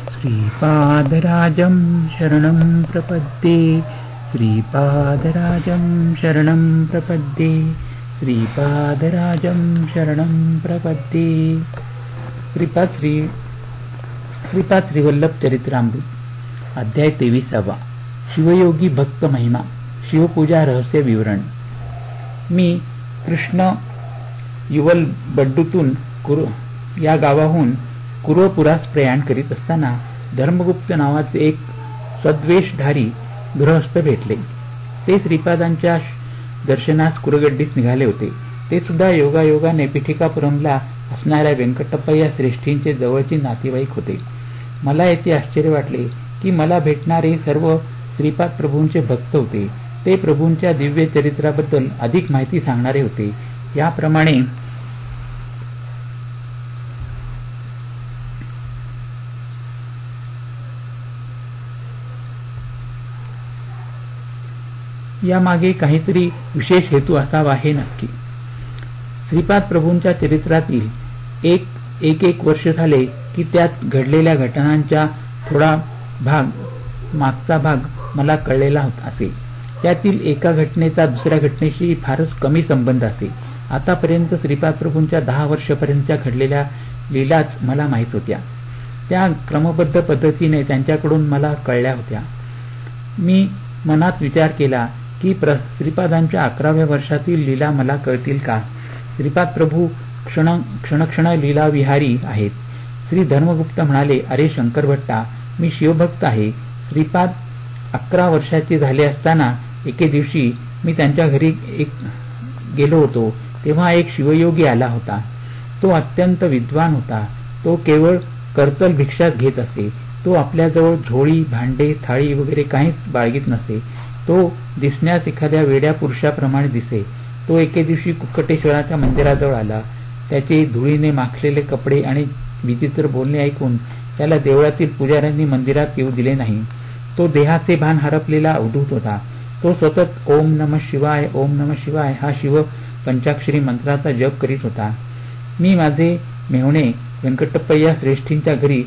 श्रीपादराजं शरणं प्रपद्ये श्रीपादराजं शरणं प्रपद्ये श्रीपादराजं शरणं प्रपद्ये। श्रीपाद श्रीवल्लभ चरित्रामृत अध्याय 23 शिवयोगी भक्त महिमा शिवपूजा रहस्य विवरण। मी कृष्ण युवल बड्डूतून या गावाहून कुरवपुरास प्रयाण करीत असताना धर्मगुप्त नावाचे एक सद्वेषधारी गृहस्थ भेटले। ते श्रीपादांच्या दर्शनास कुरगड्डीस निघाले होते। ते सुद्धा योगायोगाने पिठिकापुरमला असणाऱ्या व्यंकटप्पय्या श्रेष्ठींचे जवळचे नातेवाईक होते। मला याचे आश्चर्य वाटले की मला भेटणारे सर्व श्रीपाद प्रभूंचे भक्त होते। ते प्रभूंच्या दिव्य चरित्राबद्दल अधिक माहिती सांगणारे होते। याप्रमाणे यामागे काहीतरी विशेष हेतू असावा हे नक्की। श्रीपाद प्रभूंच्या चरित्रातील एक वर्ष झाले की त्यात घडलेल्या घटनांचा थोडा मागचा भाग मला कळलेला असे। त्यातील एका घटनेचा दुसऱ्या घटनेशी फारच कमी संबंध असे। आतापर्यंत श्रीपाद प्रभूंच्या 10 वर्षापर्यंतच्या घडलेल्या लीलाच मला माहीत होत्या। त्या क्रमबद्ध पद्धतीने त्यांच्याकडून मला कळल्या होत्या। मी मनात विचार केला की श्रीपादांच्या 11व्या वर्षातील लीला मला कळतील का? श्रीपाद प्रभू क्षणक्षण लीला विहारी आहेत। श्री धर्मगुप्त म्हणाले, अरे शंकर भट्टा, मी शिवभक्त आहे। श्रीपाद 11 वर्षाचे झाले असताना एके दिवशी मी त्यांच्या घरी गेलो होतो। तेव्हा एक शिवयोगी आला होता। तो अत्यंत विद्वान होता। तो केवळ कर्तल भिक्षाच घेत असे। तो आपल्याजवळ झोळी, भांडे, थाळी वगैरे काहीच बाळगीत नसे। तो दिसण्यास एखाद्या वेड्या पुरुषाप्रमाणे दिसे। तो एके दिवशी कुक्कटेश्वराच्या मंदिराजवळ आला। त्याचे धुळीने माखलेले कपडे आणि विचित्र बोलणे ऐकून त्याला देवळातील पुजाऱ्यांनी मंदिरात येऊ दिले नाही। तो देहाचे भान हरपलेला अवधूत होता। तो सतत ओम नमः शिवाय, ओम नमः शिवाय हा शिव पंचाक्षरी मंत्राचा जप करीत होता। मी माझे मेहुणे व्यंकटप्पय्या श्रेष्ठींच्या घरी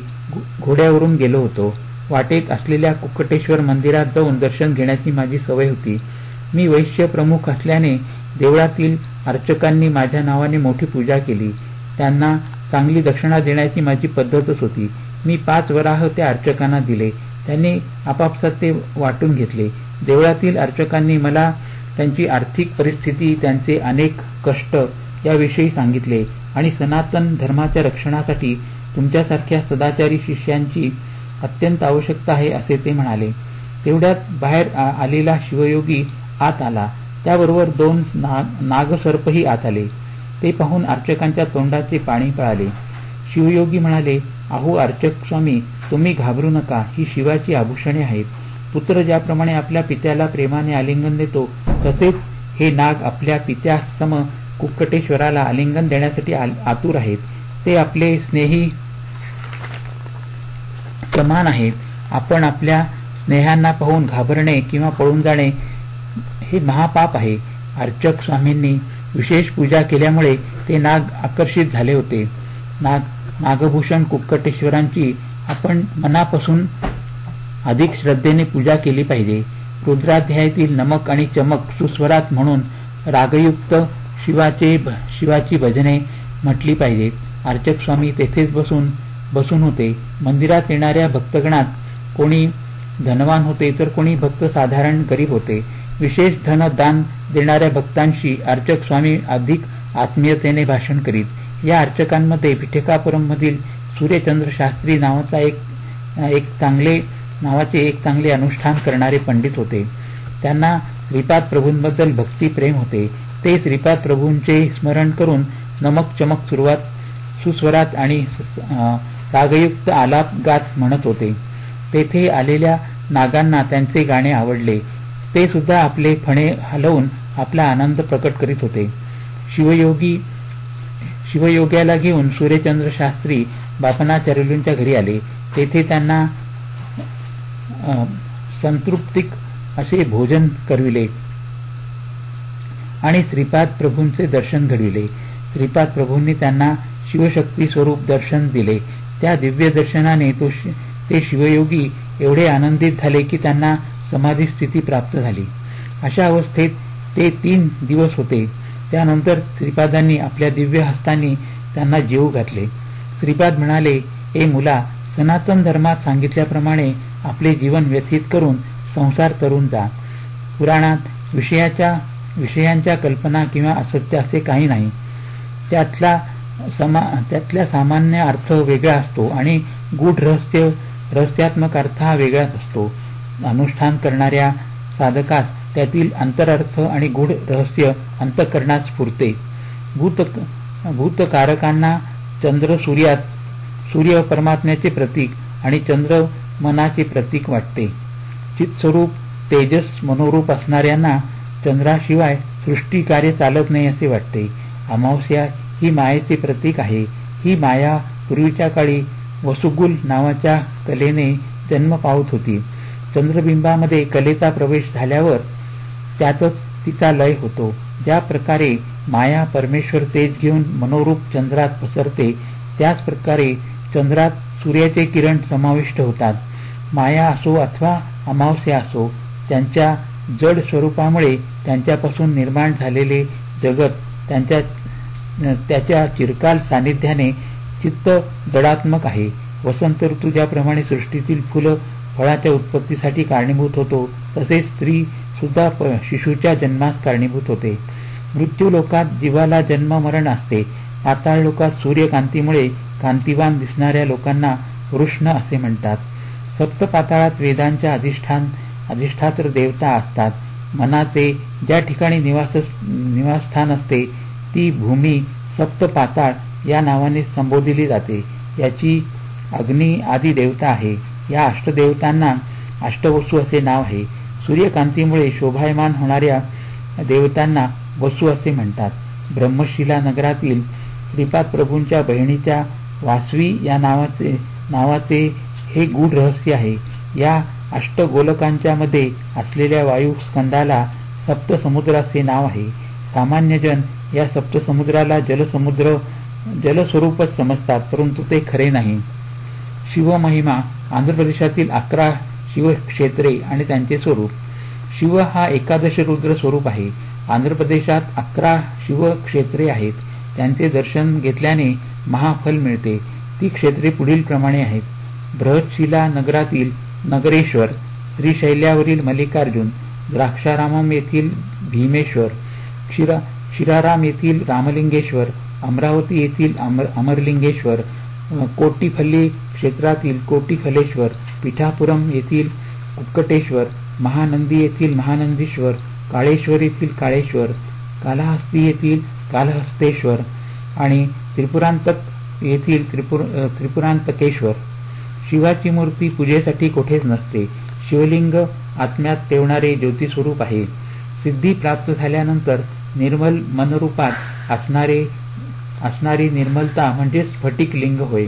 घोड्यावरून गेलो होतो। वाटेत असलेल्या कुक्कटेश्वर मंदिरात जाऊन दर्शन घेण्याची माझी सवय होती। मी वैश्य प्रमुख असल्याने देवळातील अर्चकांनी माझ्या नावाने मोठी पूजा केली। त्यांना चांगली दक्षिणा देण्याची माझी पद्धतच होती। मी 5 वराह त्या अर्चकांना दिले। त्यांनी आपापसात ते वाटून घेतले। देवळातील अर्चकांनी मला त्यांची आर्थिक परिस्थिती, त्यांचे अनेक कष्ट याविषयी सांगितले आणि सनातन धर्माच्या रक्षणासाठी तुमच्यासारख्या सदाचारी शिष्यांची अत्यंत आवश्यकता आहे असे ते म्हणाले। तेवढ्यात बाहेर आलेला शिवयोगी आत आला। त्याबरोबर 2 नागसर्पही आत आले। ते पाहून अर्चकांच्या तोंडाचे पाणी पळाले। शिवयोगी म्हणाले, अहो अर्चक स्वामी, तुम्ही घाबरू नका। ही शिवाची आभूषणे आहेत। पुत्र ज्याप्रमाणे आपल्या पित्याला प्रेमाने आलिंगन देतो, तसेच हे नाग आपल्या पित्यासम कुक्कटेश्वराला आलिंगन देण्यासाठी आतुर आहेत। ते आपले स्नेही समान आहेत। आपण आपल्या स्नेहांना पाहून घाबरणे किंवा पळून जाणे हे महापाप आहे। अर्चक स्वामींनी विशेष पूजा केल्यामुळे ते नाग आकर्षित झाले होते। नागभूषण कुक्कटेश्वरांची आपण मनापासून अधिक श्रद्धेने पूजा केली पाहिजे। रुद्राध्यायातील नमक आणि चमक सुस्वरात म्हणून रागयुक्त शिवाची भजने म्हटली पाहिजेत। अर्चक स्वामी तेथेच बसून होते। मंदिरात येणाऱ्या भक्तगणात कोणी धनवान होते तर कोणी भक्त साधारण गरीब होते। विशेष धन दान देणाऱ्या भक्तांशी अर्चक स्वामी अधिक आत्मीयतेने भाषण करीत। या अर्चकांमध्ये पिठिकापुरम मधील सूर्यचंद्र शास्त्री नावाचे एक चांगले अनुष्ठान करणारे पंडित होते। त्यांना श्रीपाद प्रभूंबद्दल भक्ती प्रेम होते। ते श्रीपाद प्रभूंचे स्मरण करून नमक चमक सुस्वरात आणि रागयुक्त आलाप गात म्हणत होते। तेथे आलेल्या नागांना त्यांचे गाणे आवडले। ते सुद्धा आपले फणे हलवून आपला आनंद प्रकट करीत होते। शिवयोग्याला घेऊन सूर्यचंद्र शास्त्री बापनाचार्यूंच्या घरी आले। तेथे त्यांना संतृप्तिक असे भोजन करविले आणि श्रीपाद प्रभूंचे दर्शन घडविले। श्रीपाद प्रभूंनी त्यांना शिवशक्ती स्वरूप दर्शन दिले। त्या दिव्य दर्शनाने ते शिवयोगी एवढे आनंदित झाले की त्यांना समाधी स्थिती प्राप्त झाली. अशा अवस्थेत ते 3 दिवस होते. त्यानंतर श्रीपादांनी आपल्या दिव्य हस्तांनी त्यांना जेवू घातले. श्रीपाद म्हणाले, ए मुला, सनातन धर्मात सांगितल्याप्रमाणे आपले जीवन व्यतीत करून संसार तरून जा. पुराणात विषयांच्या कल्पना किंवा असत्य असे काही नाही. त्यातल्या सामान्य अर्थ वेगळा असतो आणि गूढ रहस्यात्मक अर्थ हा वेगळाच असतो. अनुष्ठान करणाऱ्या साधकास त्यातील अंतरर्थ आणि गूढ रहस्य अंतःकरणात स्फुरते. भूतकारकांना सूर्य परमात्म्याचे प्रतीक आणि चंद्र मनाचे प्रतीक वाटते. चित्स्वरूप तेजस मनोरूप असणाऱ्यांना चंद्राशिवाय सृष्टी कार्य चालत नाही असे वाटते. अमावस्या ही मायेचे प्रतीक आहे. ही माया पूर्वीच्या काळी वसुगुल नावाच्या कलेने जन्म पावत होती. चंद्रबिंबामध्ये कलेचा प्रवेश झाल्यावर त्यातच तिचा लय होतो. ज्या प्रकारे माया परमेश्वर तेज घेऊन मनोरूप चंद्रात पसरते, त्याच प्रकारे चंद्रात सूर्याचे किरण समाविष्ट होतात. माया असो अथवा अमावस्या असो, त्यांच्या जड स्वरूपामुळे त्यांच्यापासून निर्माण झालेले जगत त्याच्या चिरकाल सानिध्याने चित्त दडात्मक आहे. वसंत ऋतू ज्याप्रमाणे सृष्टीतील फुलं फळाच्या उत्पत्तीसाठी कारणीभूत होतो, तसेच स्त्री सुद्धा शिशूच्या जन्मास कारणीभूत होते. मृत्यू लोकात जीवाला जन्म मरण असते. पाताळ लोकात सूर्यकांतीमुळे कांतिवान दिसणाऱ्या लोकांना वृष्ण असे म्हणतात. सप्त पाताळात वेदांच्या अधिष्ठात्र देवता असतात. मनाचे ज्या ठिकाणी निवासस्थान असते ती भूमी सप्त पाताळ या नावाने संबोधली जाते. याची अग्नी आदी देवता आहे. या अष्टदेवतांना अष्टवसू असे नाव आहे. सूर्यकांतीमुळे शोभायमान होणाऱ्या देवतांना वसू असे म्हणतात. ब्रह्मशिला नगरातील श्रीपाद प्रभूंच्या बहिणीच्या वासवी या नावाचे हे गूढ रहस्य आहे. या अष्टगोलकांच्या मध्ये असलेल्या वायुस्कंदाला सप्तसमुद्र असे नाव आहे. सामान्यजन या सप्तसमुद्राला जलस्वरूपच समजतात, परंतु ते खरे नाही. शिवमहिमा आंध्र प्रदेशातील 11 शिवक्षेत्रे आणि त्यांचे स्वरूप. शिव हा एकादश रुद्र स्वरूप आहे. आंध्र प्रदेशात 11 शिवक्षेत्रे आहेत. त्यांचे दर्शन घेतल्याने महाफल मिळते. ती क्षेत्रे पुढील प्रमाणे आहेत. बृहतशिला नगरातील नगरेश्वर, श्रीशैल्यावरील मल्लिकार्जुन, द्राक्षारामम येथील भीमेश्वर, शिराराम येथील रामलिंगेश्वर, अमरावती येथील अमरलिंगेश्वर, कोटीफल्ली क्षेत्रातील कोटीफलेश्वर, पिठापुरम येथील कुक्कटेश्वर, महानंदी येथील महानंदीश्वर, काळेश्वर येथील काळेश्वर, कालहस्ती येथील कालहस्तेश्वर आणि त्रिपुरांतक येथील त्रिपुरांतकेश्वर. शिवाची मूर्ती पूजेसाठी कोठेच नसते. शिवलिंग आत्म्यात तेवणारे ज्योतिस्वरूप आहे. सिद्धी प्राप्त झाल्यानंतर निर्मल मनरूपात असणारी निर्मलता म्हणजे स्फटिक लिंग होय.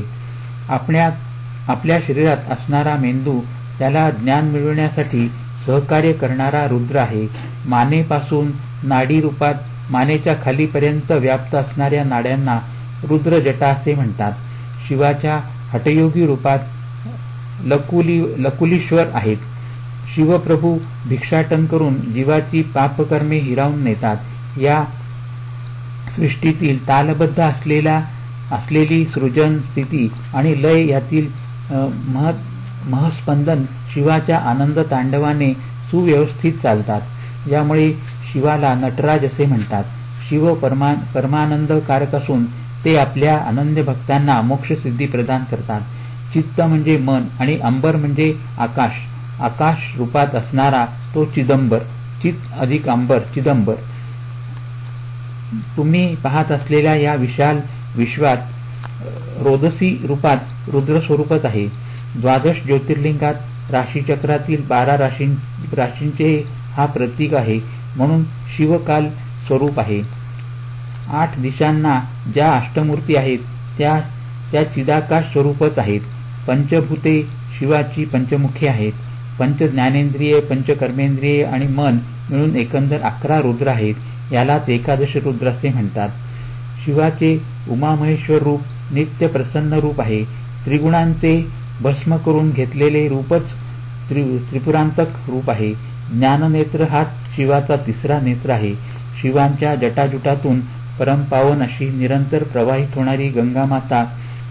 आपल्या शरीरात असणारा मेंदू त्याला ज्ञान मिळवण्यासाठी सहकार्य करणारा रुद्र आहे. मानेपासून नाडी रूपात मानेच्या खालीपर्यंत व्याप्त असणाऱ्या नाड्यांना रुद्र जटा असे म्हणतात. शिवाच्या हठयोगी रूपात लकुलीश्वर आहेत. शिवप्रभू भिक्षाटन करून जीवाची पापकर्मे हिरावून नेतात. या सृष्टीतील तालबद्ध असलेली सृजन, स्थिती आणि लय यातील महस्पंदन शिवाच्या आनंद तांडवाने सुव्यवस्थित चालतात. यामुळे शिवाला नटराज असे म्हणतात. शिव परमानंद कारक असून ते आपल्या अनन्य भक्तांना मोक्षसिद्धी प्रदान करतात. चित्त म्हणजे मन आणि अंबर म्हणजे आकाश. आकाश रूपात असणारा तो चिदंबर. चित अधिक अंबर चिदंबर. तुम्ही पाहत असलेल्या या विशाल विश्वात रोदसी रूपात रुद्र स्वरूपच आहे. 12 ज्योतिर्लिंगात राशीचक्रातील 12 राशींचे हा प्रतीक आहे, म्हणून शिवकाल स्वरूप आहे. 8 दिशांना ज्या अष्टमूर्ती आहेत त्या चिदाकाश स्वरूपच आहेत. पंचभूते शिवाची पंचमुखे आहेत. पंच ज्ञानेंद्रिये, पंचकर्मेंद्रिये आणि मन मिळून एकंदर 11 रुद्र आहेत. यालाच एकादश रुद्र असे म्हणतात. शिवाचे उमामहेश्वर रूप नित्य प्रसन्न रूप आहे. त्रिगुणांचे भस्म करून घेतलेले रूपच त्रिपुरांतक रूप आहे. ज्ञाननेत्र हा शिवाचा तिसरा नेत्र आहे. शिवांच्या जटाजुटातून परमपावन अशी निरंतर प्रवाहित होणारी गंगामाता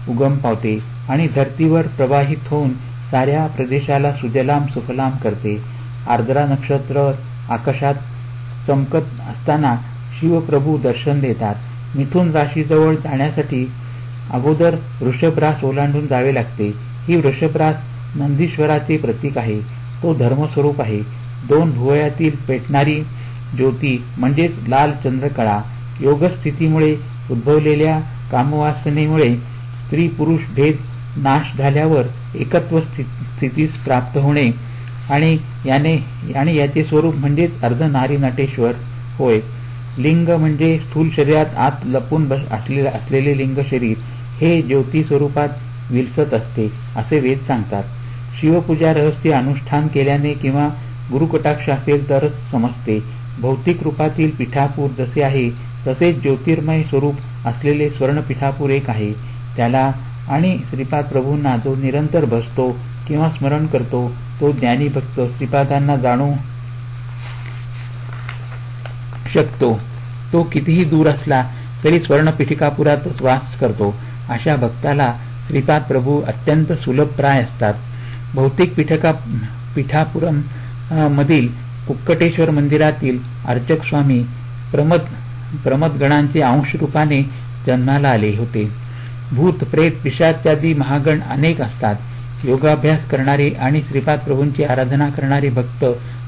उगम पावते आणि धर्तीवर प्रवाहित होऊन साऱ्या प्रदेशाला सुजलाम सुफलाम करते. आर्द्रा नक्षत्र आकाशात चमकत असताना शिवप्रभू दर्शन देतात. मिथुन राशीजवळ जाण्यासाठी अगोदर वृषभरास ओलांडून जावे लागते. ही वृषभरास नंदीश्वराचे प्रतीक आहे. तो धर्मस्वरूप आहे. 2 भुवयातील पेटणारी ज्योती म्हणजेच लाल चंद्रकळा. योगस्थितीमुळे उद्भवलेल्या कामवासनेमुळे स्त्री पुरुष भेद नाश झाल्यावर एकत्व स्थितीस प्राप्त होणे आणि याचे स्वरूप म्हणजेच अर्धनारी नटेश्वर होय. लिंग म्हणजे स्थूल शरीरात आत लपून असलेले लिंग शरीर हे ज्योती स्वरूपात विलसत असते असे वेद सांगतात. शिवपूजा रहस्य अनुष्ठान केल्याने किंवा गुरुकटाक्ष असेल तरच समजते. भौतिक रूपातील पिठापूर जसे आहे तसेच ज्योतिर्मय स्वरूप असलेले स्वर्ण पिठापूर एक आहे. त्याला आणि श्रीपाद प्रभूंना जो निरंतर भजतो किंवा स्मरण करतो तो ज्ञानी भक्त श्रीपादांना जाणू शकतो. तो कितीही दूर असला तरी स्वर्णपिठिकापुरातच वास करतो. अशा भक्ताला श्रीपाद प्रभू अत्यंत सुलभप्राय असतात. भौतिक पिठापुरम मधील कुक्कटेश्वर मंदिरातील अर्चक स्वामी प्रमदगणांचे अंश रूपाने जन्माला आले होते. भूत प्रेत पिशाच्यादी महागण अनेक असतात. योगाभ्यास करणारे आणि श्रीपाद प्रभूंची आराधना करणारे भक्त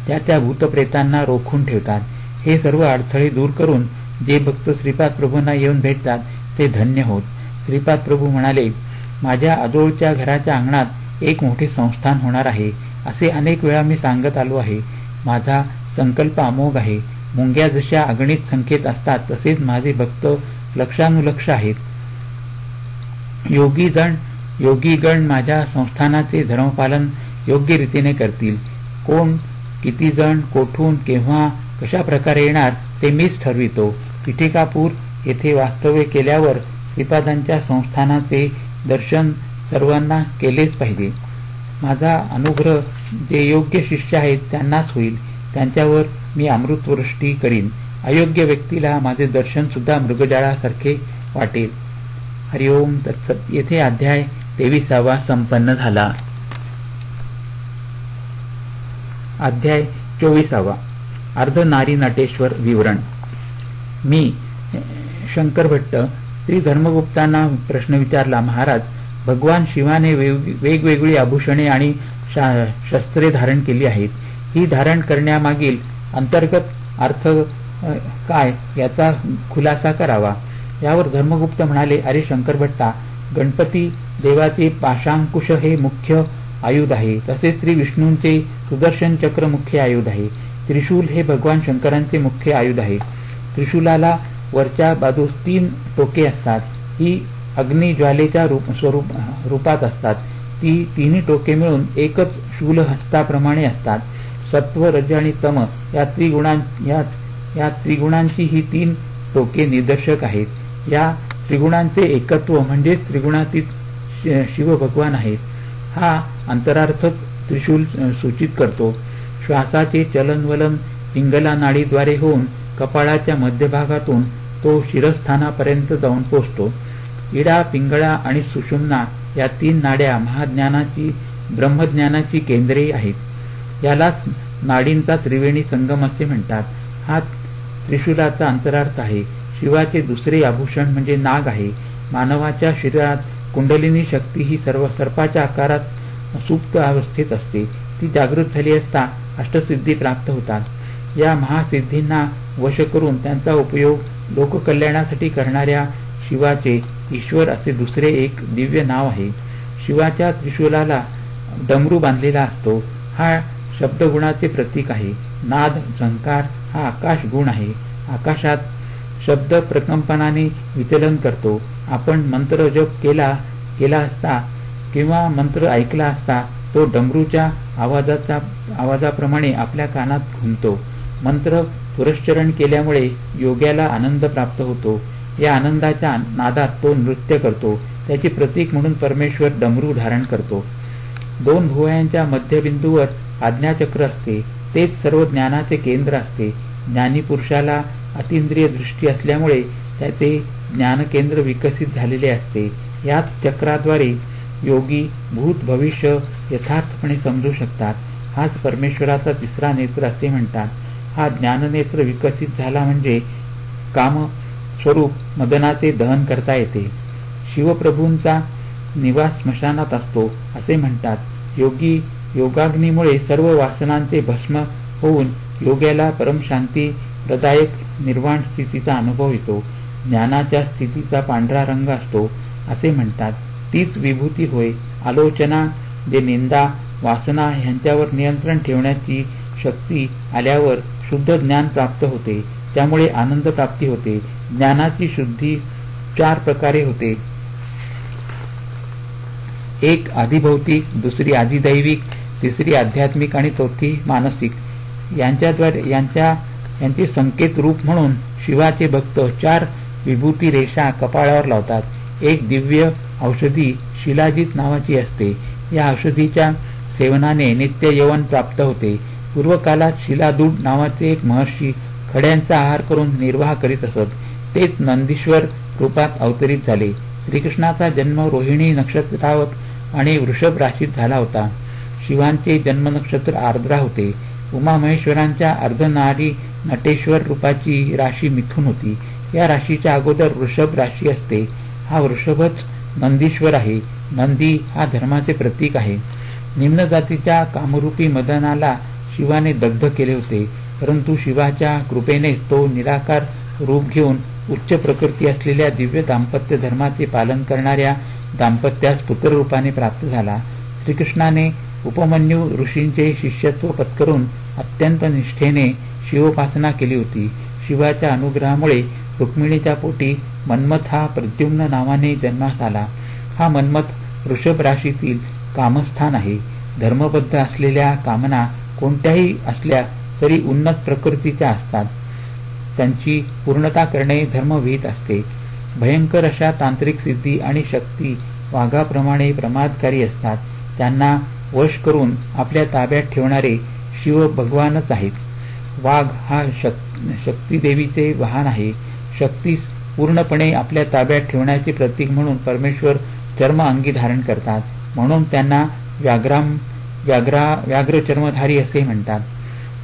त्या भूतप्रेतांना रोखून ठेवतात. हे सर्व अडथळे दूर करून जे भक्त श्रीपाद प्रभूंना येऊन भेटतात ते धन्य होत. श्रीपाद प्रभू म्हणाले, माझ्या आजोळच्या घराच्या अंगणात एक मोठे संस्थान होणार आहे असे अनेक वेळा मी सांगत आलो आहे. माझा संकल्प अमोघ आहे. मुंग्या जशा अगणित संख्येत असतात तसेच माझे भक्त लक्षानुलक्ष आहेत. योगीगण माझ्या संस्थानाचे धर्मपालन योग्य रीतीने करतील. कोण किती जण कोठून केव्हा कशा प्रकारे येणार ते मीच ठरवितो. पिठिकापूर येथे वास्तव्य केल्यावर श्रीपादांच्या संस्थानाचे दर्शन सर्वांना केलेच पाहिजे. माझा अनुग्रह जे योग्य शिष्य आहेत त्यांनाच होईल. त्यांच्यावर मी अमृतवृष्टी करीन. अयोग्य व्यक्तीला माझे दर्शन सुद्धा मृगजाळासारखे वाटेल. हरिओम तत्सत. येथे अध्याय 23 संपन्न झाला. अध्याय 24 अर्धनारी नटेश्वर विवरण. मी शंकर भट्ट श्री धर्मगुप्तांना प्रश्न विचारला, महाराज, भगवान शिवाने वेगवेगळी आभूषणे आणि शस्त्रे धारण केली आहेत. ही धारण करण्यामागील अंतर्गत अर्थ काय याचा खुलासा करावा. यावर धर्मगुप्त म्हणाले, अरे शंकर भट्टा, गणपती देवाचे पाशांकुश हे मुख्य आयुध आहे. तसेच श्री विष्णूंचे सुदर्शन चक्र मुख्य आयुध आहे. त्रिशूल हे भगवान शंकरांचे मुख्य आयुध आहे. त्रिशूलाला वरच्या बाजूस 3 टोके असतात. ही अग्निज्वालेच्या रूपात असतात. ती 3 टोके मिळून एकच शूलहस्ताप्रमाणे असतात. सत्व रज आणि तम या त्रिगुणांची ही 3 टोके निदर्शक आहेत. या त्रिगुणांचे एकत्व म्हणजे त्रिगुणातीत शिव भगवान आहेत. हा अंतरार्थच त्रिशूल सूचित करतो. श्वासाचे चलनवलन पिंगला नाडीद्वारे होऊन कपाळाच्या मध्यभागातून तो शिरस्थानापर्यंत जाऊन पोचतो. इडा, पिंगळा आणि सुषुम्ना या 3 नाड्या महाज्ञानाची ब्रह्मज्ञानाची केंद्रे आहेत. यालाच नाडींचा त्रिवेणी संगम असे म्हणतात. हा त्रिशूलाचा अंतरार्थ आहे. शिवाचे दुसरे आभूषण म्हणजे नाग आहे. मानवाच्या शरीरात कुंडलिनी शक्ती ही सर्व सर्पाच्या आकारात सुप्त अवस्थेत असते. ती जागृत झाली असता अष्टसिद्धी प्राप्त होतात. या महासिद्धींना वश करून त्यांचा उपयोग लोककल्याणासाठी करणाऱ्या शिवाचे ईश्वर असे दुसरे एक दिव्य नाव आहे. शिवाच्या त्रिशूलाला डमरू बांधलेला असतो. हा शब्दगुणाचे प्रतीक आहे. नाद झंकार हा आकाश गुण आहे. आकाशात शब्द प्रकंपनाने विचलन करतो. आपण मंत्र जप केला असता किंवा मंत्र ऐकला असता तो डमरूच्या आवाजाप्रमाणे आपल्या कानात घुमतो. मंत्र पुरश्चरण केल्यामुळे योग्याला आनंद प्राप्त होतो. या आनंदाच्या नादात तो नृत्य करतो. त्याचे प्रतीक म्हणून परमेश्वर डमरू धारण करतो. दोन भुवयांच्या मध्यबिंदूवर आज्ञाचक्र असते, तेच सर्व ज्ञानाचे केंद्र असते. ज्ञानी पुरुषाला अतींद्रिय दृष्टी असल्यामुळे त्याचे ज्ञानकेंद्र विकसित झालेले असते. याच चक्राद्वारे योगी भूत भविष्य यथार्थपणे समजू शकतात. हाच परमेश्वराचा तिसरा नेत्र असे म्हणतात. हा ज्ञाननेत्र विकसित झाला म्हणजे काम स्वरूप मदनाचे दहन करता येते. शिवप्रभूंचा निवास स्मशानात असतो असे म्हणतात. योगी योगाग्नीमुळे सर्व वासनांचे भस्म होऊन योग्याला परमशांती प्रदायक निर्वाण स्थितीचा अनुभव येतो. ज्ञानाच्या स्थितीचा पांढरा रंग असतो असे म्हणतात. तीच विभूती होय. आलोचना जे निंदा वासना ह्यांच्यावर नियंत्रण ठेवण्याची शक्ती आल्यावर शुद्ध ज्ञान प्राप्त होते. त्यामुळे आनंद प्राप्ती होते. ज्ञानाची शुद्धी 4 प्रकारे होते. एक आधिभौतिक, दुसरी आधिदैविक, तिसरी आध्यात्मिक आणि चौथी मानसिक. यांचे संकेत रूप म्हणून शिवाचे भक्त 4 विभूती रेषा कपाळावर लावतात. एक दिव्य औषधी शिलाजीत नावाची असते. या औषधीच्या सेवनाने नित्य यवन प्राप्त होते. पूर्वकालात शिलादूड नावाचे एक महर्षी खड्यांचा आहार करून निर्वाह करीत असत. तेच नंदीश्वर रूपात अवतरित झाले. श्रीकृष्णाचा जन्म रोहिणी नक्षत्रावत आणि वृषभ राशीत झाला होता. शिवांचे जन्मनक्षत्र आर्द्रा होते. उमामहेश्वरांच्या अर्धनारी नटेश्वर रूपाची राशी मिथुन होती. या राशीच्या अगोदर वृषभ राशी असते. हा वृषभच नंदीश्वर आहे. नंदी हा धर्माचे प्रतीक आहे. निम्न जातीच्या कामरूपी मदनाला शिवाने दग्ध केले होते, परंतु शिवाच्या कृपेने तो निराकार रूप घेऊन उच्च प्रकृती असलेल्या दिव्य दाम्पत्य धर्माचे पालन करणाऱ्या दाम्पत्यास पुत्ररूपाने प्राप्त झाला. श्रीकृष्णाने उपमन्यू ऋषींचे शिष्यत्व पत्करून अत्यंत निष्ठेने शिवोपासना केली होती. शिवाच्या अनुग्रहामुळे रुक्मिणीच्या पोटी मन्मथ हा प्रद्युम्न नावाने जन्मास आला. हा मन्मथ वृषभ राशीतील कामस्थान आहे. धर्मबद्ध असलेल्या कामना कोणत्याही असल्या तरी उन्नत प्रकृतीच्या असतात. त्यांची पूर्णता करणे धर्मविहित असते. भयंकर अशा तांत्रिक सिद्धी आणि शक्ती वाघाप्रमाणे प्रमादकारी असतात. त्यांना वश करून आपल्या ताब्यात ठेवणारे शिव भगवानच आहेत. वाघ हा शक्तीदेवीचे वाहन आहे. शक्तीस पूर्णपणे आपल्या ताब्यात ठेवण्याचे प्रतीक म्हणून परमेश्वर चर्म अंगी धारण करतात. म्हणून त्यांना व्याघ्र चर्मधारी असे म्हणतात.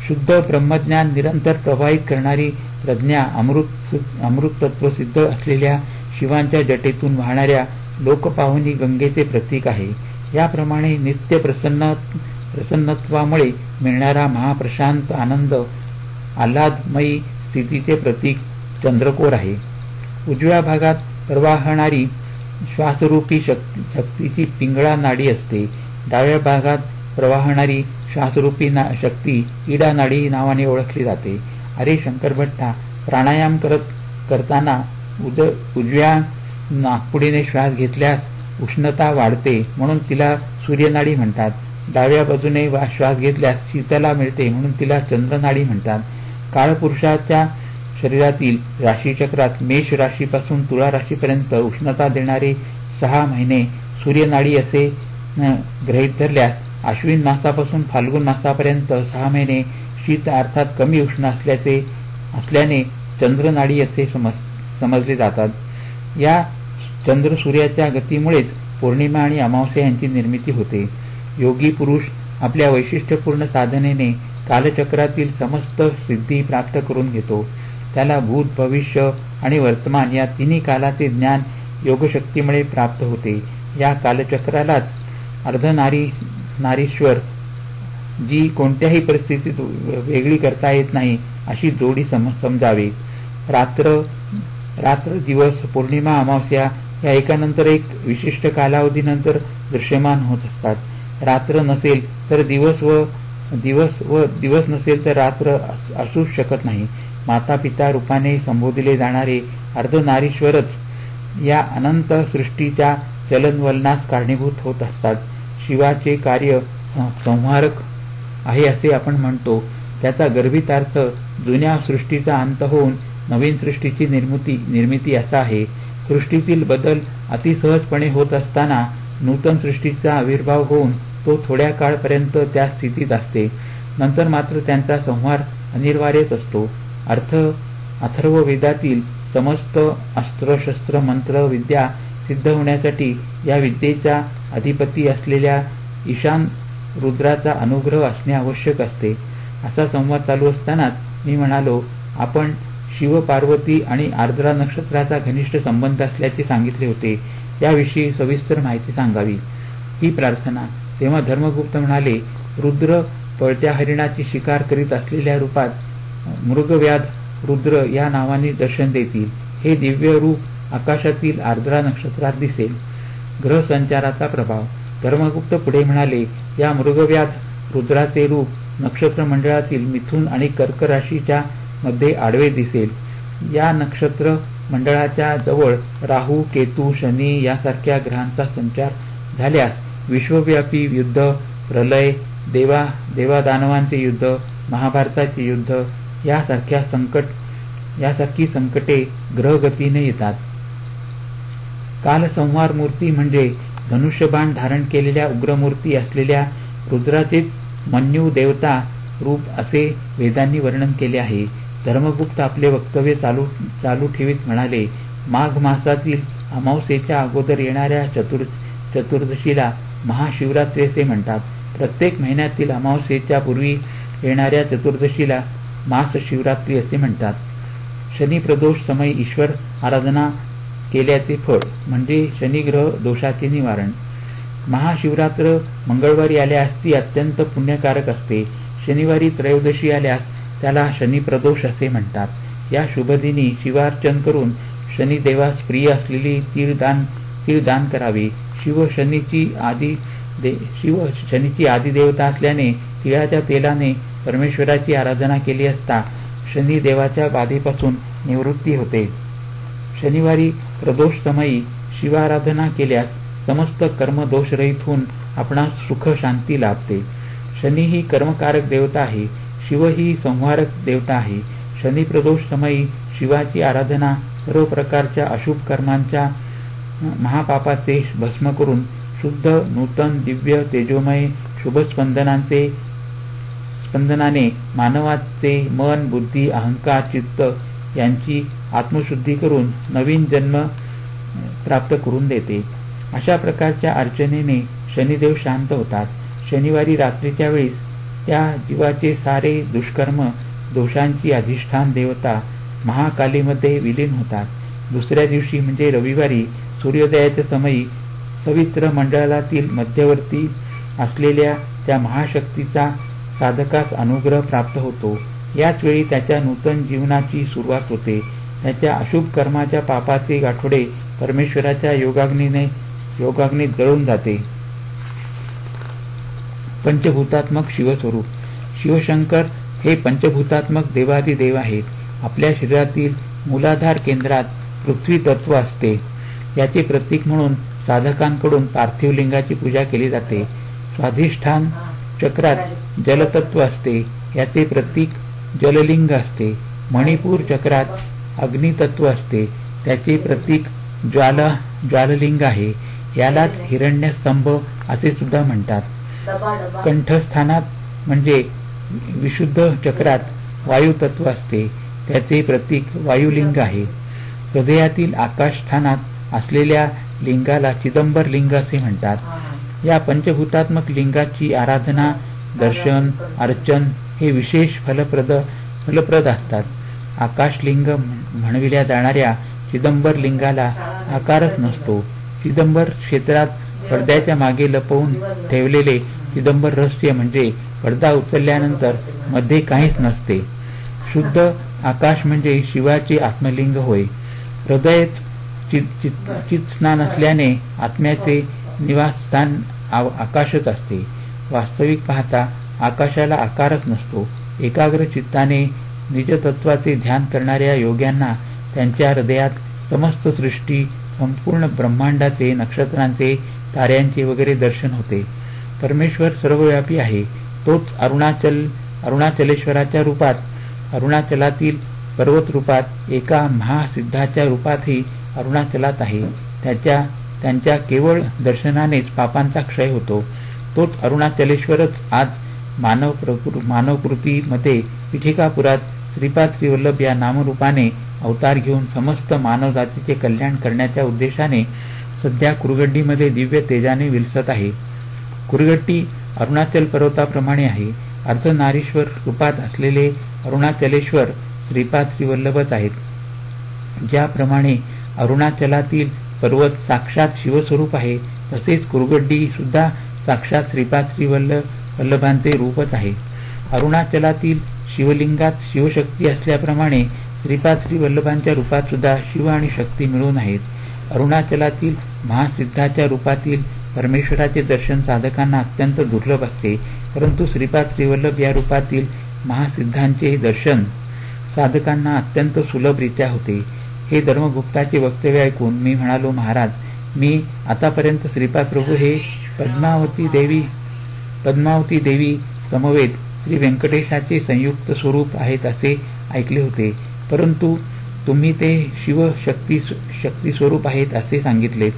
शुद्ध ब्रह्मज्ञान निरंतर प्रवाहित करणारी प्रज्ञा अमृत तत्व सिद्ध असलेल्या शिवांच्या जटेतून वाहणाऱ्या लोकपावनी गंगेचे प्रतीक आहे. याप्रमाणे नित्य प्रसन्नत्वामुळे मिळणारा महाप्रशांत आनंद आल्हादमयी स्थितीचे प्रतीक चंद्रकोर आहे. उजव्या भागात प्रवाहणारी श्वासरूपी शक्तीची पिंगळा नाडी असते. डाव्या भागात प्रवाहणारी श्वासरूपी शक्ती इडा नाडी नावाने ओळखली जाते. अरे शंकर भट्टा, प्राणायाम करताना उजव्या नाकपुडीने श्वास घेतल्यास उष्णता वाढते म्हणून तिला सूर्यनाडी म्हणतात. डाव्या बाजूने श्वास घेतल्यास शीतला मिळते म्हणून तिला चंद्रनाडी म्हणतात. काळपुरुषाच्या शरीरातील राशीचक्रात मेष राशीपासून तुळा राशीपर्यंत उष्णता देणारे 6 महिने सूर्यनाडी असे गृहीत धरल्यास अश्विन मासापासून फाल्गुन मासापर्यंत 6 महिने शीत अर्थात कमी उष्ण असल्याने चंद्रनाडी असे समजले जातात. या चंद्र सूर्याच्या गतीमुळेच पौर्णिमा आणि अमावस्या यांची निर्मिती होते. योगी पुरुष आपल्या वैशिष्ट्यपूर्ण साधनेने कालचक्रातील समस्त सिद्धी प्राप्त करून घेतो. त्याला भूत भविष्य आणि वर्तमान या तिन्ही कालाचे ज्ञान योगशक्तीमुळे प्राप्त होते. या कालचक्रालाच अर्धनारीश्वर जी कोणत्याही परिस्थितीत वेगळी करता येत नाही अशी जोडी समजावे. रात्र दिवस पौर्णिमा अमावस्या या एकानंतर एक विशिष्ट कालावधीनंतर दृश्यमान होत असतात. रात्र नसेल तर दिवस व दिवस नसेल तर रात्र असूच शकत नाही. माता पिता रूपाने संबोधले जाणारे अर्धनारीश्वरच या अनंत सृष्टीच्या चलनवलनास कारणीभूत होत असतात. शिवाचे कार्य संहारक आहे असे आपण म्हणतो. त्याचा गर्भितार्थ जुन्या सृष्टीचा अंत होऊन नवीन सृष्टीची निर्मिती असा आहे. सृष्टीतील बदल अतिसहजपणे होत असताना नूतन सृष्टीचा आविर्भाव होऊन तो थोड्या काळपर्यंत त्या स्थितीत असते. नंतर मात्र त्यांचा संहार अनिवार्यच असतो. अथर्ववेदातील समस्त अस्त्रशस्त्र मंत्र विद्या सिद्ध होण्यासाठी या विद्येचा अधिपती असलेल्या ईशान रुद्राचा अनुग्रह असणे आवश्यक असते. असा संवाद चालू असतानाच मी म्हणालो, आपण शिव, पार्वती आणि आर्द्रा नक्षत्राचा घनिष्ठ संबंध असल्याचे सांगितले होते. याविषयी सविस्तर माहिती सांगावी ही प्रार्थना. तेव्हा धर्मगुप्त म्हणाले, रुद्र पळत्या हरिणाची शिकार करीत असलेल्या रूपात मृगव्याध रुद्र या नावाने दर्शन देतील. हे दिव्य रूप आकाशातील आर्द्रा नक्षत्रात दिसेल. ग्रह संचाराचा प्रभाव. धर्मगुप्त पुढे म्हणाले, या मृगव्याध रुद्राचे रूप नक्षत्र मंडळातील मिथुन आणि कर्क राशीच्या मध्ये आडवे दिसेल. या नक्षत्र मंडळाच्या जवळ राहू, केतू, शनी यासारख्या ग्रहांचा संचार झाल्यास विश्वव्यापी युद्ध, प्रलय, देवादानवांचे युद्ध, महाभारताचे युद्ध यासारखी संकटे ग्रहगतीने येतात. कालसंहार मूर्ती म्हणजे धनुष्यबाण धारण केलेल्या उग्रमूर्ती असलेल्या रुद्राचेच मन्यू देवता रूप असे वेदांनी वर्णन केले आहे. धर्मगुप्त आपले वक्तव्य चालू ठेवीत म्हणाले, माघ मासातील अमावस्येच्या अगोदर येणाऱ्या चतुर्दशीला महाशिवरात्री असे म्हणतात. प्रत्येक महिन्यातील अमावस्येच्या पूर्वी येणाऱ्या चतुर्दशीला महाशिवरात्री असे म्हणतात. शनिप्रदोष समयी ईश्वर आराधना केल्याचे फळ म्हणजे शनिग्रह दोषाचे निवारण. महाशिवरात्र मंगळवारी आल्यास ती अत्यंत पुण्यकारक असते. शनिवारी त्रयोदशी आल्यास त्याला शनिप्रदोष असे म्हणतात. या शुभदिनी शिवार्चन करून शनिदेवास प्रिय असलेली तीळ दान करावे. शिव शनीची आदिदेवता असल्याने तिळाच्या तेलाने परमेश्वराची आराधना केली असता शनिदेवाच्या बाधेपासून निवृत्ती होते. शनिवारी प्रदोष समयी शिवाराधना केल्यास समस्त कर्म दोषरहित होऊन आपणास सुख शांती लाभते. शनी ही कर्मकारक देवता आहे. शिव ही संहारक देवता आहे. शनी प्रदोष समयी शिवाची आराधना सर्व प्रकारच्या अशुभ कर्मांच्या महापापाचे भस्म करून शुद्ध, नूतन, दिव्य, तेजोमय शुभ स्पंदनाने मानवाचे मन, बुद्धी, अहंकार, चित्त यांची आत्मशुद्धी करून नवीन जन्म प्राप्त करून देते. अशा प्रकारच्या अर्चनेने शनिदेव शांत होतात. शनिवारी रात्रीच्या वेळीस त्या जीवाचे सारे दुष्कर्म दोषांची अधिष्ठान देवता महाकालीमध्ये विलीन होतात. दुसऱ्या दिवशी म्हणजे रविवारी सूर्योदयाच्या समयी सवित्र मंडळातील मध्यवर्ती असलेल्या त्या महाशक्तीचा साधकास अनुग्रह प्राप्त होतो. याच वेळी त्याच्या नूतन जीवनाची सुरुवात होते. त्याच्या अशुभ कर्माच्या पापाचे गाठोडे परमेश्वराच्या योगाग्नीत जळून जाते. पंचभूतात्मक शिवस्वरूप. शिवशंकर हे पंचभूतात्मक देवादिदेव आहेत. आपल्या शरीरातील मूलाधार केंद्रात पृथ्वी तत्व असते. याचे प्रतीक म्हणून साधकांकडून पार्थिव लिंगाची पूजा केली जाते. स्वाधिष्ठान चक्रात जलतत्व असते. याचे प्रतीक जललिंग असते. मणिपूर चक्रात अग्नितत्व असते. त्याचे प्रतीक ज्वाललिंग आहे. यालाच हिरण्यस्तंभ असे सुद्धा म्हणतात. कंठस्थानात म्हणजे विशुद्ध चक्रात वायुतत्व असते. त्याचे प्रतीक वायुलिंग आहे. हृदयातील आकाशस्थानात असलेल्या लिंगाला चिदंबर लिंग असे म्हणतात. या पंचभूतात्मक लिंगाची आराधना, दर्शन, अर्चन हे विशेष फलप्रद असतात. आकाशलिंग म्हणविल्या जाणाऱ्या चिदंबर लिंगाला आकारच नसतो. चिदंबर क्षेत्रात पडद्याच्या मागे लपवून ठेवलेले चिदंबर रहस्य म्हणजे पडदा उचलल्यानंतर मध्ये काहीच नसते. शुद्ध आकाश म्हणजे शिवाचे आत्मलिंग होय. हृदयच चित्स्नान असल्याने आत्म्याचे निवासस्थान आकाशच असते. वास्तविक पाहता आकाशाला आकारच नसतो. एकाग्र चित्ताने निजतत्वाचे ध्यान करणाऱ्या योग्यांना त्यांच्या हृदयात समस्त सृष्टी, संपूर्ण ब्रह्मांडाचे, नक्षत्रांचे, ताऱ्यांचे वगैरे दर्शन होते. परमेश्वर सर्वव्यापी आहे. तोच अरुणाचलेश्वराच्या रूपात, अरुणाचलातील पर्वत रूपात, एका महासिद्धाच्या रूपातही अरुणाचलात आहे. त्यांच्या केवळ दर्शनानेच पापांचा क्षय होतो. तोच अरुणाचलेश्वरच आज मानवकृतीमध्ये पिठिकापुरात श्रीपाद श्रीवल्लभ या नामरूपाने अवतार घेऊन समस्त मानव जातीचे कल्याण करण्याच्या उद्देशाने सध्या कुरगड्डीमध्ये दिव्य तेजाने विलसत आहे. कुरगड्डी अरुणाचल पर्वताप्रमाणे आहे. अर्धनारीश्वर रूपात असलेले अरुणाचलेश्वर श्रीपाद श्रीवल्लभच आहेत. ज्याप्रमाणे अरुणाचलातील पर्वत साक्षात शिवस्वरूप आहे, तसेच कुरगड्डी सुद्धा साक्षात श्रीपाद श्रीवल्लभांचे रूपच आहे. अरुणाचलातील शिवलिंगात शिवशक्ती असल्याप्रमाणे श्रीपाद श्रीवल्लभांच्या रूपात सुद्धा शिव आणि शक्ती मिळून आहेत. अरुणाचलातील महासिद्धाच्या रूपातील परमेश्वराचे दर्शन साधकांना अत्यंत दुर्लभ असते, परंतु श्रीपाद श्रीवल्लभ या रूपातील महासिद्धांचे दर्शन साधकांना अत्यंत सुलभरित्या होते. हे धर्मगुप्ताचे वक्तव्य ऐकून मी म्हणालो, महाराज, मी आतापर्यंत श्रीपाद प्रभू हे पद्मावती देवी समवेत श्री व्यंकटेशाचे संयुक्त स्वरूप आहेत असे ऐकले होते, परंतु तुम्ही ते शिव शक्ती स्वरूप आहेत असे सांगितलेत.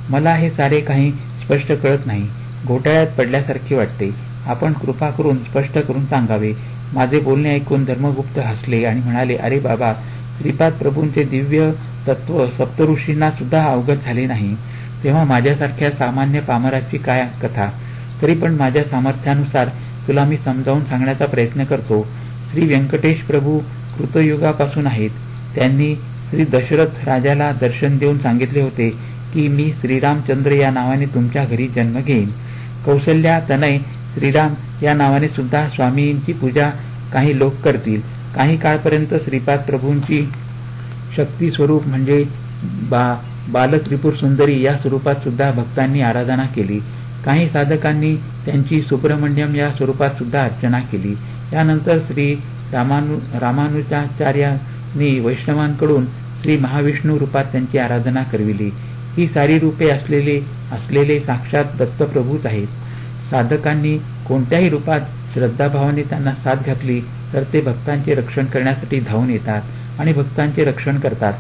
मला हे सारे काही स्पष्ट कळत नाही. घोटाळ्यात पडल्यासारखे वाटते. आपण कृपा करून स्पष्ट करून सांगावे. माझे बोलणे ऐकून धर्मगुप्त हसले आणि म्हणाले, अरे बाबा, श्रीपाद प्रभूंचे दिव्य तत्व सप्तऋषींना सुद्धा अवगत झाले नाही, तेव्हा माझ्यासारख्या सामान्य पामराची काय कथा. तरी पण माझ्या सामर्थ्यानुसार तुला मी समजावून सांगण्याचा प्रयत्न करतो. श्री व्यंकटेश प्रभू कृतयुगापासून आहेत. त्यांनी श्री दशरथ राजाला दर्शन देऊन सांगितले होते की मी श्रीरामचंद्र या नावाने तुमच्या घरी जन्म घेईन. कौसल्या तनय श्रीराम या नावाने सुद्धा स्वामींची पूजा काही लोक करतील. काही काळपर्यंत श्रीपाद प्रभूंची शक्ती स्वरूप म्हणजे बालत्रिपुर सुंदरी या स्वरूपात सुद्धा भक्तांनी आराधना केली. काही साधकांनी त्यांची सुब्रह्मण्यम या स्वरूपात सुद्धा अर्चना केली. यानंतर श्री रामानुजाचार्यांनी वैष्णवांकडून श्री महाविष्णू रूपात त्यांची आराधना करविली. ही सारी रूपे असलेले साक्षात दत्तप्रभूच आहेत. साधकांनी कोणत्याही रूपात श्रद्धाभावाने त्यांना साथ घातली तर ते भक्तांचे रक्षण करण्यासाठी धावून येतात आणि भक्तांचे रक्षण करतात.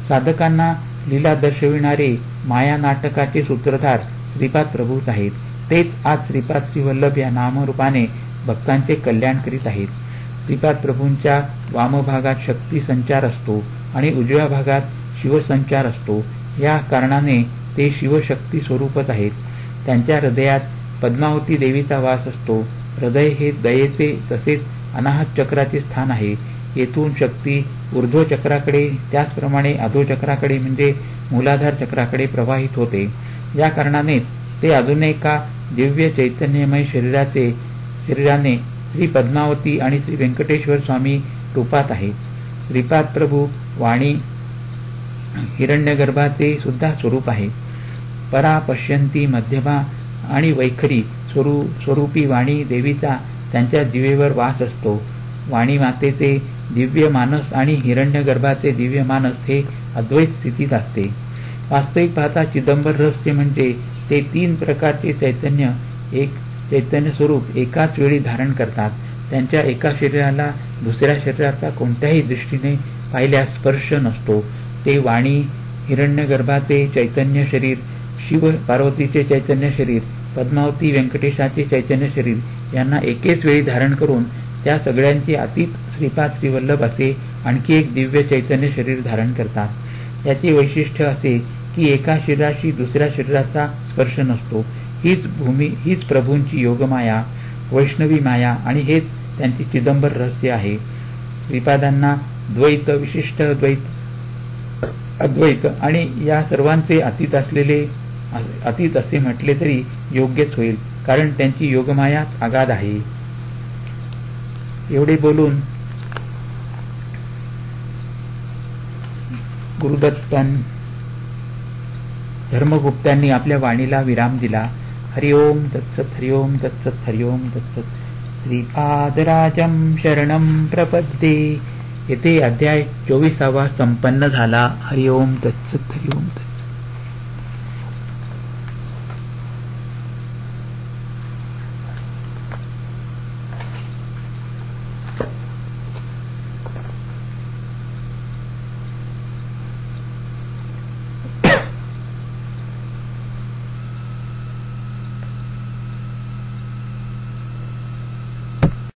साधकांना लीला दर्शविणारे माया नाटकाचे सूत्रधार श्रीपाद प्रभूच आहेत. तेच आज श्रीपाद श्रीवल्लभ या नामरूपाने भक्तांचे कल्याण करीत आहेत. श्रीपाद प्रभूंच्या वामभागात शक्ती संचार असतो आणि उजव्या भागात शिवसंचार असतो. या कारणाने ते शिवशक्ती स्वरूपच आहेत. त्यांच्या हृदयात पद्मावती देवीचा वास असतो. हृदय हे दयेचे तसेच अनाहत चक्राचे स्थान आहे. येथून शक्ती ऊर्ध्व चक्राकडे, त्याचप्रमाणे अधो चक्राकडे म्हणजे मूलाधार चक्राकडे प्रवाहित होते. या कारणाने ते अजून एका दिव्य चैतन्यमय शरीराने श्री पद्मावती आणि श्री व्यंकटेश्वर स्वामी रूपात आहे. श्रीपाद प्रभू वाणी हिरण्यगर्भाचे सुद्धा स्वरूप आहे. परा, पश्यंती, मध्यमा आणि वैखरी स्वरूपी वाणी देवीचा त्यांच्या जिवेवर वास असतो. वाणी मातेचे दिव्य मानस आणि हिरण्यगर्भाचे दिव्य मानस हे अद्वैत स्थितीत असते. वास्तविक पाहता चिदंबर रहस्य म्हणजे ते 3 प्रकारचे चैतन्य स्वरूप एकाच वेळी धारण करतात. त्यांच्या एका शरीराला दुसऱ्या शरीराचा कोणत्याही दृष्टीने पाहिल्यास स्पर्श नसतो. ते वाणी हिरण्यगर्भाचे चैतन्य शरीर, शिव पार्वतीचे चैतन्य शरीर, पद्मावती व्यंकटेशाचे चैतन्य शरीर यांना एकेच वेळी धारण करून त्या सगळ्यांचे अतीत श्रीपाद श्रीवल्लभ असे आणखी एक दिव्य चैतन्य शरीर धारण करतात. याचे वैशिष्ट्य असे की एका शरीराशी दुसऱ्या शरीराचा स्पर्श नसतो. हीच प्रभूंची योगमाया, वैष्णवी माया आणि हेच त्यांचे चिदंबर रहस्य आहे. श्रीपादांना द्वैत, विशिष्ट द्वैत, अद्वैत आणि या सर्वांचे अतीत असे म्हटले तरी योग्यच होईल, कारण त्यांची योगमाया अगाध आहे. एवढे बोलून धर्मगुप्तांनी आपल्या वाणीला विराम दिला. हरिओम तत्सत, हरिओम तत्सत, हरिओम तत्सत. श्रीपादराजं शरणं प्रपद्ये. येथे अध्याय 24 संपन्न झाला. हरिओम तत्सत, हरिओम तत्सत.